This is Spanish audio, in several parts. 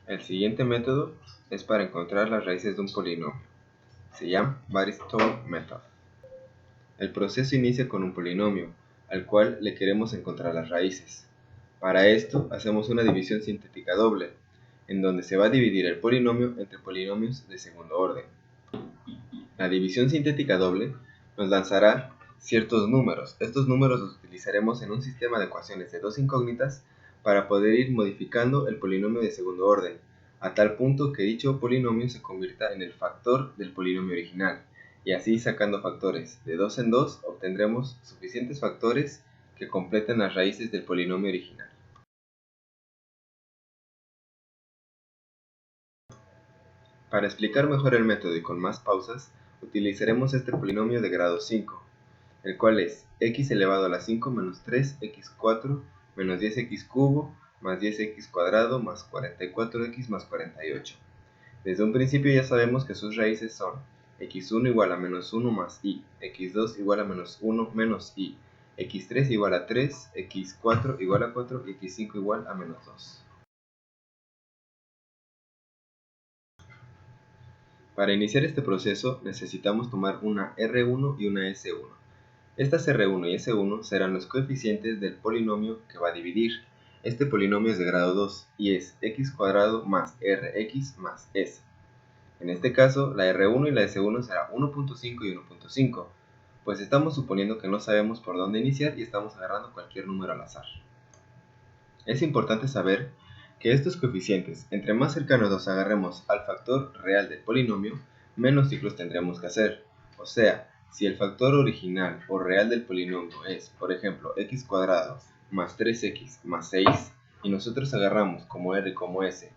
El siguiente método es para encontrar las raíces de un polinomio. Se llama Baris-Stoll Method. El proceso inicia con un polinomio, al cual le queremos encontrar las raíces. Para esto hacemos una división sintética doble, en donde se va a dividir el polinomio entre polinomios de segundo orden. La división sintética doble nos lanzará ciertos números. Estos números los utilizaremos en un sistema de ecuaciones de dos incógnitas para poder ir modificando el polinomio de segundo orden, a tal punto que dicho polinomio se convierta en el factor del polinomio original, y así sacando factores de 2 en 2 obtendremos suficientes factores que completen las raíces del polinomio original. Para explicar mejor el método y con más pausas, utilizaremos este polinomio de grado 5, el cual es x elevado a la 5 menos 3x4 menos 10x cubo más 10x cuadrado más 44x más 48. Desde un principio ya sabemos que sus raíces son x1 igual a menos 1 más y, x2 igual a menos 1 menos y, x3 igual a 3, x4 igual a 4 y x5 igual a menos 2. Para iniciar este proceso necesitamos tomar una R1 y una S1. Estas R1 y S1 serán los coeficientes del polinomio que va a dividir. Este polinomio es de grado 2 y es x cuadrado más rx más s. En este caso, la R1 y la S1 será 1.5 y 1.5, pues estamos suponiendo que no sabemos por dónde iniciar y estamos agarrando cualquier número al azar. Es importante saber que estos coeficientes, entre más cercanos los agarremos al factor real del polinomio, menos ciclos tendremos que hacer. O sea, si el factor original o real del polinomio es, por ejemplo, x cuadrado más 3x más 6, y nosotros agarramos como r y como s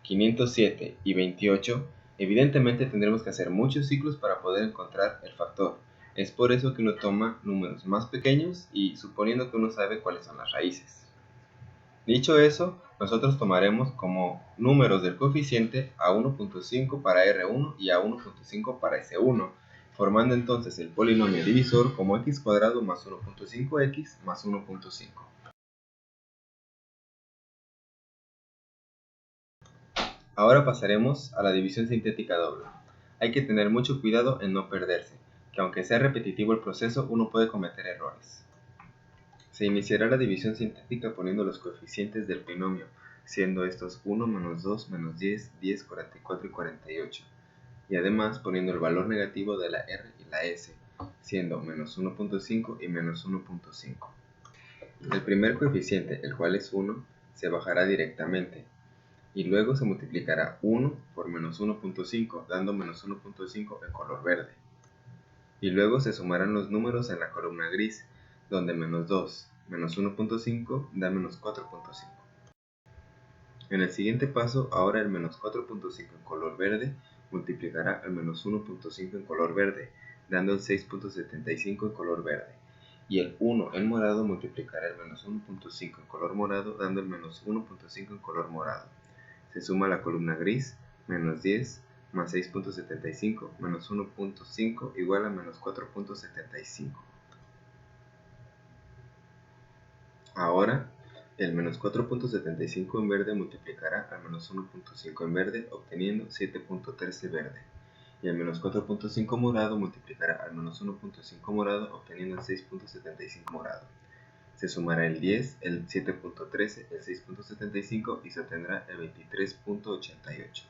507 y 28, evidentemente tendremos que hacer muchos ciclos para poder encontrar el factor. Es por eso que uno toma números más pequeños y suponiendo que uno sabe cuáles son las raíces. Dicho eso, nosotros tomaremos como números del coeficiente a 1.5 para R1 y a 1.5 para S1, formando entonces el polinomio divisor como x cuadrado más 1.5x más 1.5. Ahora pasaremos a la división sintética doble. Hay que tener mucho cuidado en no perderse, que aunque sea repetitivo el proceso, uno puede cometer errores. Se iniciará la división sintética poniendo los coeficientes del binomio, siendo estos 1, menos 2, menos 10, 10, 44 y 48, y además poniendo el valor negativo de la r y la s, siendo menos 1.5 y menos 1.5. El primer coeficiente, el cual es 1, se bajará directamente, y luego se multiplicará 1 por menos 1.5, dando menos 1.5 en color verde. Y luego se sumarán los números en la columna gris, donde menos 2 menos 1.5 da menos 4.5. En el siguiente paso, ahora el menos 4.5 en color verde multiplicará el menos 1.5 en color verde, dando el 6.75 en color verde. Y el 1 en morado multiplicará el menos 1.5 en color morado, dando el menos 1.5 en color morado. Se suma la columna gris, menos 10 más 6.75 menos 1.5 igual a menos 4.75. Ahora, el menos 4.75 en verde multiplicará al menos 1.5 en verde, obteniendo 7.13 verde. Y el menos 4.5 morado multiplicará al menos 1.5 morado, obteniendo el 6.75 morado. Se sumará el 10, el 7.13, el 6.75 y se obtendrá el 23.88.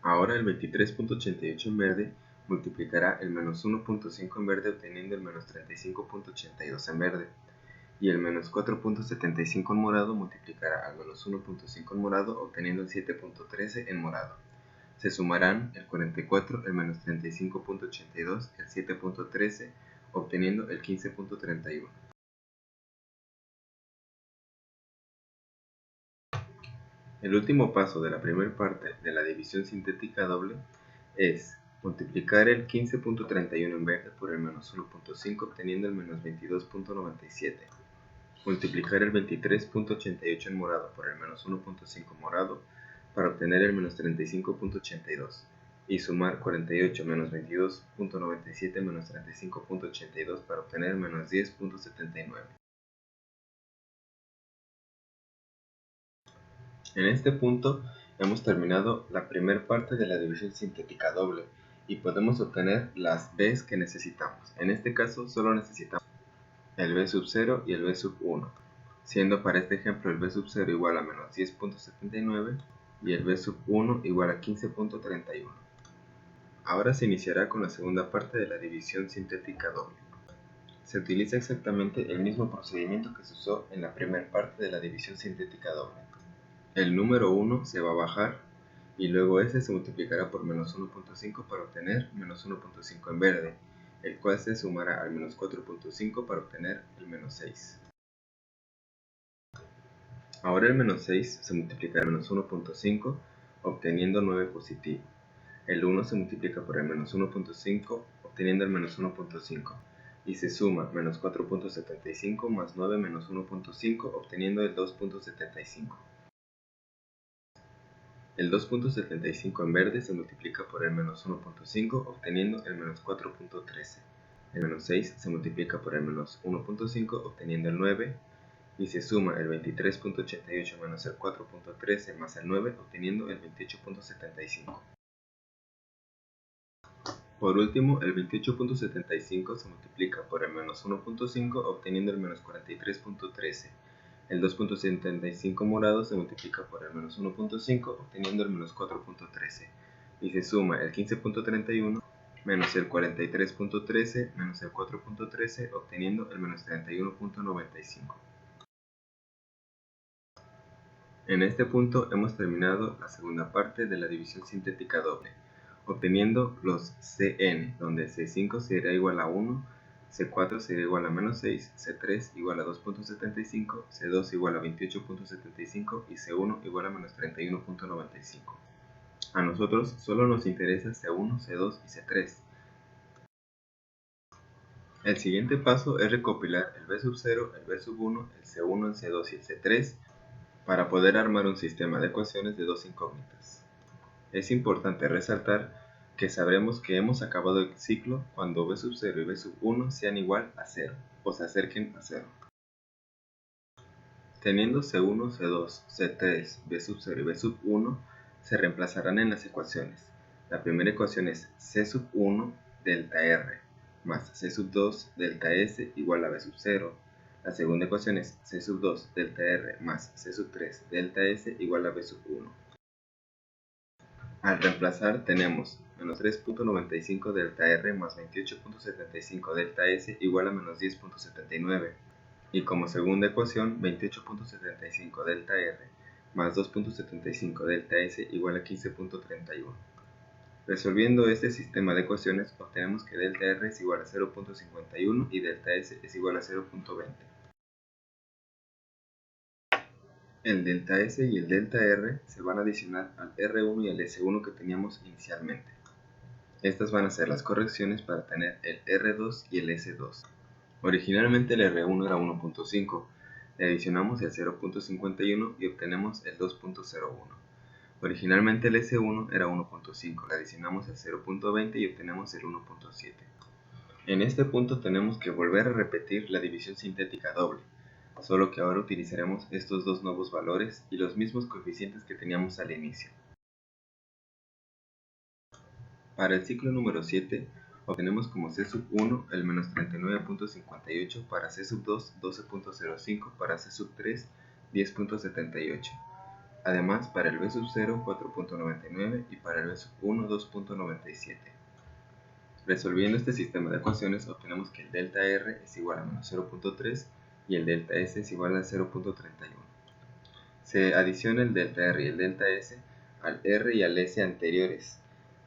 Ahora el 23.88 en verde multiplicará el menos 1.5 en verde, obteniendo el menos 35.82 en verde. Y el menos 4.75 en morado multiplicará al menos 1.5 en morado, obteniendo el 7.13 en morado. Se sumarán el 44, el menos 35.82, el 7.13, obteniendo el 15.31. El último paso de la primera parte de la división sintética doble es multiplicar el 15.31 en verde por el menos 1.5, obteniendo el menos 22.97. Multiplicar el 23.88 en morado por el menos 1.5 morado para obtener el menos 35.82 y sumar 48 menos 22.97 menos 35.82 para obtener el menos 10.79. En este punto Hemos terminado la primera parte de la división sintética doble y podemos obtener las b's que necesitamos. En este caso solo necesitamos el b sub 0 y el b sub 1, siendo para este ejemplo el b sub 0 igual a menos 10.79 y el b sub 1 igual a 15.31. Ahora se iniciará con la segunda parte de la división sintética doble. Se utiliza exactamente el mismo procedimiento que se usó en la primera parte de la división sintética doble. El número 1 se va a bajar y luego ese se multiplicará por menos 1.5 para obtener menos 1.5 en verde, el cual se sumará al menos 4.5 para obtener el menos 6. Ahora el menos 6 se multiplica por menos 1.5 obteniendo 9 positivo. El 1 se multiplica por el menos 1.5 obteniendo el menos 1.5 y se suma menos 4.75 más 9 menos 1.5 obteniendo el 2.75. El 2.75 en verde se multiplica por el menos 1.5 obteniendo el menos 4.13. El menos 6 se multiplica por el menos 1.5 obteniendo el 9 y se suma el 23.88 menos el 4.13 más el 9 obteniendo el 28.75. Por último, el 28.75 se multiplica por el menos 1.5 obteniendo el menos 43.13. El 2.75 morado se multiplica por el menos 1.5 obteniendo el menos 4.13 y se suma el 15.31 menos el 43.13 menos el 4.13 obteniendo el menos 31.95. En este punto hemos terminado la segunda parte de la división sintética doble, obteniendo los Cn, donde C5 será igual a 1, C4 será igual a menos 6, C3 igual a 2.75, C2 igual a 28.75 y C1 igual a menos 31.95. A nosotros solo nos interesa C1, C2 y C3. El siguiente paso es recopilar el B sub 0, el B sub 1, el C1, el C2 y el C3 para poder armar un sistema de ecuaciones de dos incógnitas. Es importante resaltar que sabremos que hemos acabado el ciclo cuando B sub 0 y B sub 1 sean igual a 0 o se acerquen a 0. Teniendo C1, C2, C3, B sub 0 y B sub 1 se reemplazarán en las ecuaciones. La primera ecuación es C sub 1 delta R más C sub 2 delta S igual a B sub 0. La segunda ecuación es C sub 2 delta R más C sub 3 delta S igual a B sub 1. Al reemplazar tenemos menos 3.95 delta R más 28.75 delta S igual a menos 10.79 y como segunda ecuación 28.75 delta R más 2.75 delta S igual a 15.31. Resolviendo este sistema de ecuaciones obtenemos que delta R es igual a 0.51 y delta S es igual a 0.20. El delta S y el delta R se van a adicionar al R1 y al S1 que teníamos inicialmente. Estas van a ser las correcciones para tener el R2 y el S2. Originalmente el R1 era 1.5, le adicionamos el 0.51 y obtenemos el 2.01. Originalmente el S1 era 1.5, le adicionamos el 0.20 y obtenemos el 1.7. En este punto tenemos que volver a repetir la división sintética doble, solo que ahora utilizaremos estos dos nuevos valores y los mismos coeficientes que teníamos al inicio. Para el ciclo número 7, obtenemos como C sub 1 el menos 39.58, para C sub 2 12.05, para C sub 3 10.78. Además, para el B sub 0 4.99 y para el B sub 1 2.97. Resolviendo este sistema de ecuaciones obtenemos que el delta R es igual a menos 0.3 y el delta S es igual a 0.31. Se adiciona el delta R y el delta S al R y al S anteriores.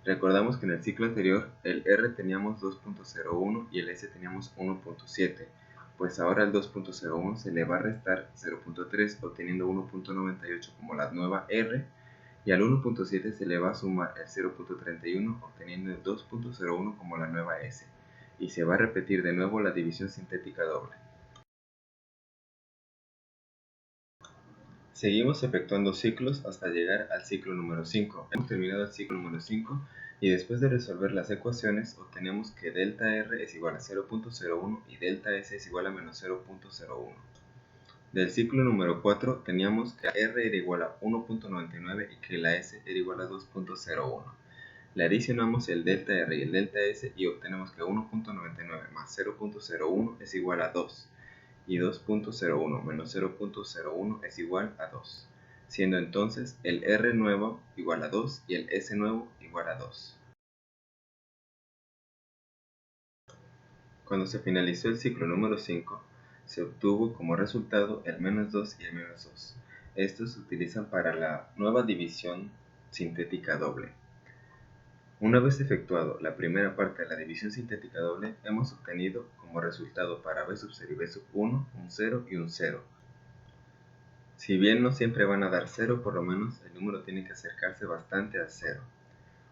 Recordamos que en el ciclo anterior el R teníamos 2.01 y el S teníamos 1.7, pues ahora el 2.01 se le va a restar 0.3 obteniendo 1.98 como la nueva R y al 1.7 se le va a sumar el 0.31 obteniendo el 2.01 como la nueva S y se va a repetir de nuevo la división sintética doble. Seguimos efectuando ciclos hasta llegar al ciclo número 5. Hemos terminado el ciclo número 5 y después de resolver las ecuaciones obtenemos que delta R es igual a 0.01 y delta S es igual a menos 0.01. Del ciclo número 4 teníamos que R era igual a 1.99 y que la S era igual a 2.01. Le adicionamos el delta R y el delta S y obtenemos que 1.99 más 0.01 es igual a 2 y 2.01 menos 0.01 es igual a 2, siendo entonces el R nuevo igual a 2 y el S nuevo igual a 2. Cuando se finalizó el ciclo número 5, se obtuvo como resultado el menos 2 y el menos 2. Estos se utilizan para la nueva división sintética doble. Una vez efectuado la primera parte de la división sintética doble, hemos obtenido como resultado para b sub 0 y b sub 1 un 0 y un 0. Si bien no siempre van a dar 0, por lo menos el número tiene que acercarse bastante al 0.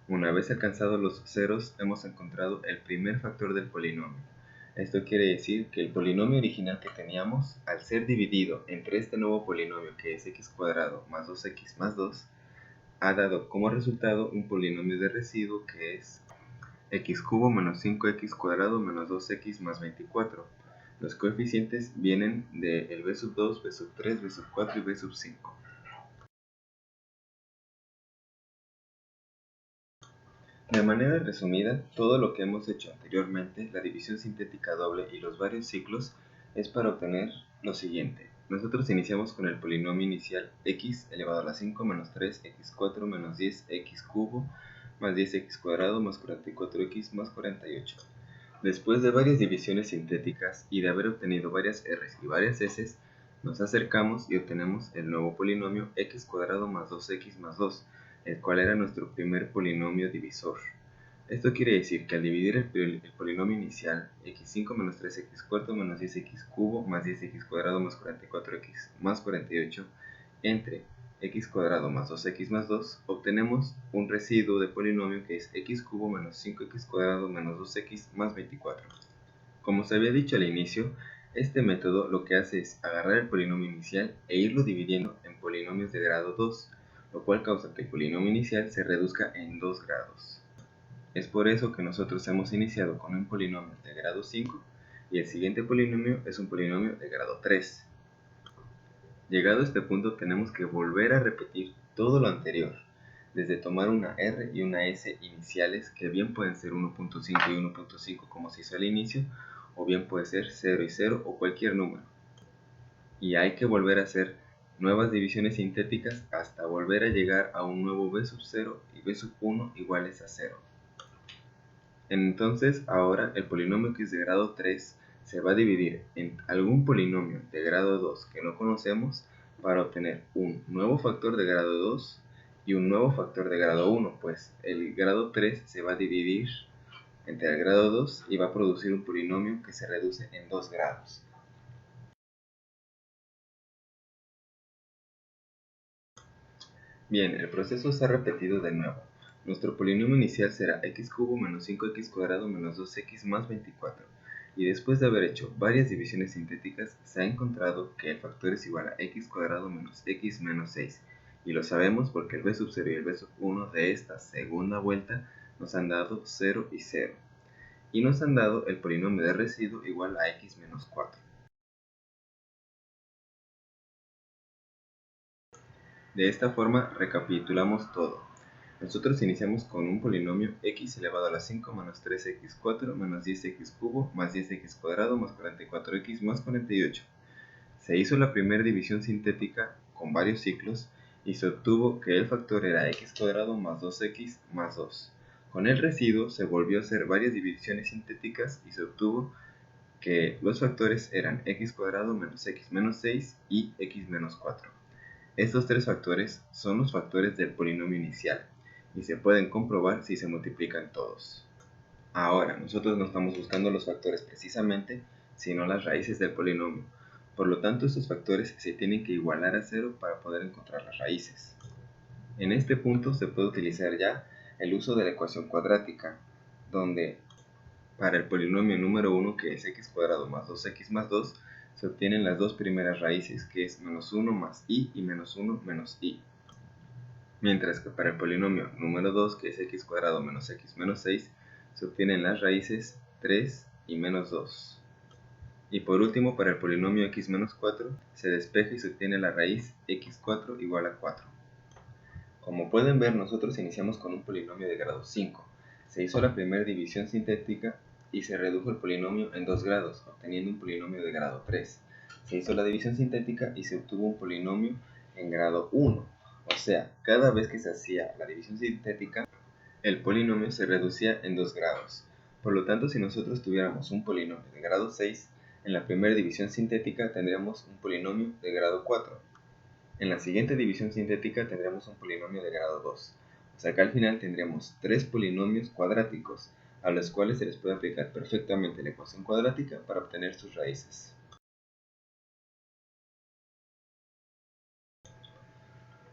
Una vez alcanzados los ceros, hemos encontrado el primer factor del polinomio. Esto quiere decir que el polinomio original que teníamos, al ser dividido entre este nuevo polinomio que es x cuadrado más 2x más 2, ha dado como resultado un polinomio de residuo que es x cubo menos 5x cuadrado menos 2x más 24. Los coeficientes vienen del b sub 2, b sub 3, b sub 4 y b sub 5. De manera resumida, todo lo que hemos hecho anteriormente, la división sintética doble y los varios ciclos, es para obtener lo siguiente. Nosotros iniciamos con el polinomio inicial x elevado a la 5 menos 3x4 menos 10x cubo más 10x cuadrado más 44x más 48. Después de varias divisiones sintéticas y de haber obtenido varias r's y varias s's, nos acercamos y obtenemos el nuevo polinomio x cuadrado más 2x más 2, el cual era nuestro primer polinomio divisor. Esto quiere decir que al dividir el polinomio inicial, x5 menos 3x cuarto menos 10x cubo más 10x cuadrado más 44x más 48, entre x cuadrado más 2x más 2, obtenemos un residuo de polinomio que es x cubo menos 5x cuadrado menos 2x más 24. Como se había dicho al inicio, este método lo que hace es agarrar el polinomio inicial e irlo dividiendo en polinomios de grado 2, lo cual causa que el polinomio inicial se reduzca en 2 grados. Es por eso que nosotros hemos iniciado con un polinomio de grado 5 y el siguiente polinomio es un polinomio de grado 3. Llegado a este punto tenemos que volver a repetir todo lo anterior, desde tomar una R y una S iniciales que bien pueden ser 1.5 y 1.5 como se hizo al inicio, o bien puede ser 0 y 0 o cualquier número. Y hay que volver a hacer nuevas divisiones sintéticas hasta volver a llegar a un nuevo b sub 0 y b sub 1 iguales a 0. Entonces ahora el polinomio que es de grado 3 se va a dividir en algún polinomio de grado 2 que no conocemos para obtener un nuevo factor de grado 2 y un nuevo factor de grado 1, pues el grado 3 se va a dividir entre el grado 2 y va a producir un polinomio que se reduce en 2 grados. Bien, el proceso se ha repetido de nuevo. Nuestro polinomio inicial será x cubo menos 5x cuadrado menos 2x más 24. Y después de haber hecho varias divisiones sintéticas, se ha encontrado que el factor es igual a x cuadrado menos x menos 6. Y lo sabemos porque el b sub 0 y el b sub 1 de esta segunda vuelta nos han dado 0 y 0. Y nos han dado el polinomio de residuo igual a x menos 4. De esta forma recapitulamos todo. Nosotros iniciamos con un polinomio x elevado a la 5 menos 3x4 menos 10x cubo más 10x cuadrado más 44x más 48. Se hizo la primera división sintética con varios ciclos y se obtuvo que el factor era x cuadrado más 2x más 2. Con el residuo se volvió a hacer varias divisiones sintéticas y se obtuvo que los factores eran x cuadrado menos x menos 6 y x menos 4. Estos tres factores son los factores del polinomio inicial y se pueden comprobar si se multiplican todos. Ahora, nosotros no estamos buscando los factores precisamente, sino las raíces del polinomio. Por lo tanto, estos factores se tienen que igualar a 0 para poder encontrar las raíces. En este punto se puede utilizar ya el uso de la ecuación cuadrática, donde para el polinomio número 1, que es x cuadrado más 2x más 2, se obtienen las dos primeras raíces, que es menos 1 más y menos 1 menos y. Mientras que para el polinomio número 2, que es x cuadrado menos x menos 6, se obtienen las raíces 3 y menos 2. Y por último, para el polinomio x menos 4, se despeja y se obtiene la raíz x4 igual a 4. Como pueden ver, nosotros iniciamos con un polinomio de grado 5. Se hizo la primera división sintética y se redujo el polinomio en 2 grados, obteniendo un polinomio de grado 3. Se hizo la división sintética y se obtuvo un polinomio en grado 1. O sea, cada vez que se hacía la división sintética, el polinomio se reducía en 2 grados. Por lo tanto, si nosotros tuviéramos un polinomio de grado 6, en la primera división sintética tendríamos un polinomio de grado 4. En la siguiente división sintética tendremos un polinomio de grado 2, o sea que al final tendremos 3 polinomios cuadráticos, a los cuales se les puede aplicar perfectamente la ecuación cuadrática para obtener sus raíces.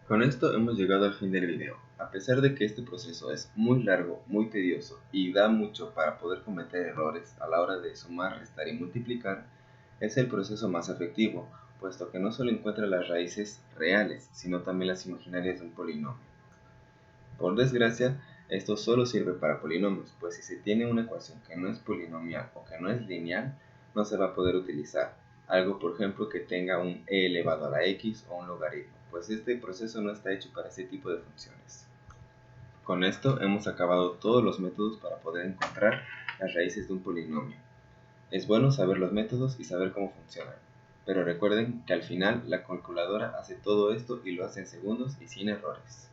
Con esto hemos llegado al fin del video. A pesar de que este proceso es muy largo, muy tedioso y da mucho para poder cometer errores a la hora de sumar, restar y multiplicar, es el proceso más efectivo, puesto que no solo encuentra las raíces reales, sino también las imaginarias de un polinomio. Por desgracia, esto solo sirve para polinomios, pues si se tiene una ecuación que no es polinomial o que no es lineal, no se va a poder utilizar. Algo, por ejemplo, que tenga un e elevado a la x o un logaritmo, pues este proceso no está hecho para ese tipo de funciones. Con esto hemos acabado todos los métodos para poder encontrar las raíces de un polinomio. Es bueno saber los métodos y saber cómo funcionan, pero recuerden que al final la calculadora hace todo esto y lo hace en segundos y sin errores.